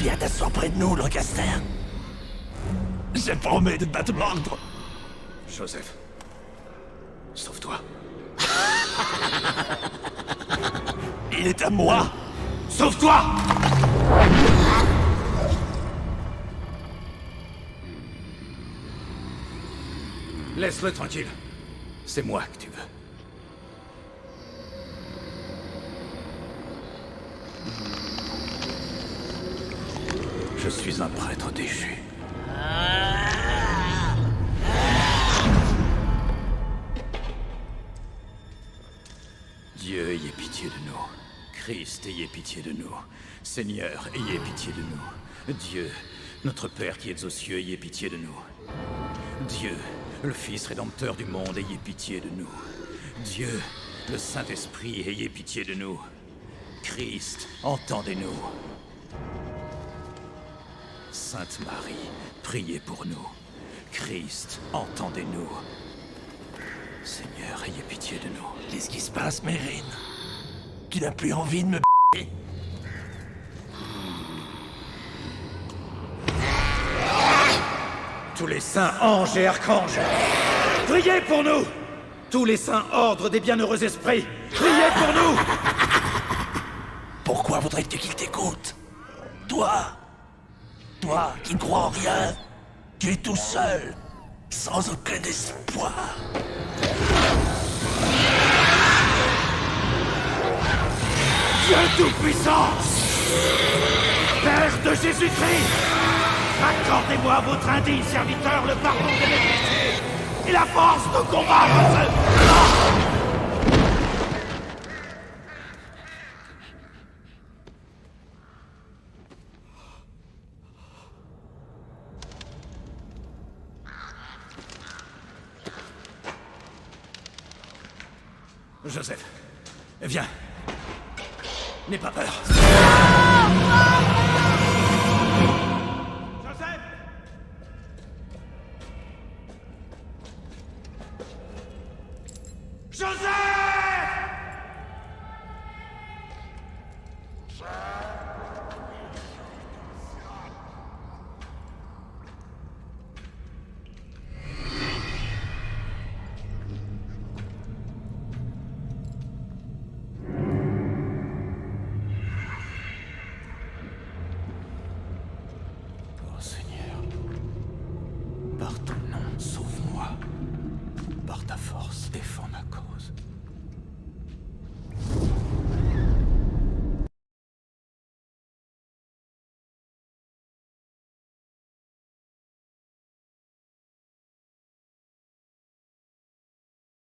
Viens t'asseoir près de nous, Lancaster. Je promets de ne pas te mordre. Joseph. Sauve-toi. Il est à moi. Sauve-toi! Laisse-le tranquille. C'est moi que tu veux. Je suis un prêtre déchu. Dieu, ayez pitié de nous. Christ, ayez pitié de nous. Seigneur, ayez pitié de nous. Dieu, notre Père qui êtes aux cieux, ayez pitié de nous. Dieu, le Fils rédempteur du monde, ayez pitié de nous. Dieu, le Saint-Esprit, ayez pitié de nous. Christ, entendez-nous. Sainte Marie, priez pour nous. Christ, entendez-nous. Seigneur, ayez pitié de nous. Qu'est-ce qui se passe, Mérine? Tu n'as plus envie de me b***er? Tous les saints anges et archanges, priez pour nous! Tous les saints ordres des bienheureux esprits, priez pour nous! Pourquoi voudrais-tu qu'il t'écoute? Toi qui ne crois en rien, tu es tout seul, sans aucun espoir. Dieu Tout-Puissant, Père de Jésus-Christ, accordez-moi à votre indigne serviteur le pardon de mes péchés et la force de combattre ce... Joseph, viens. N'aie pas peur.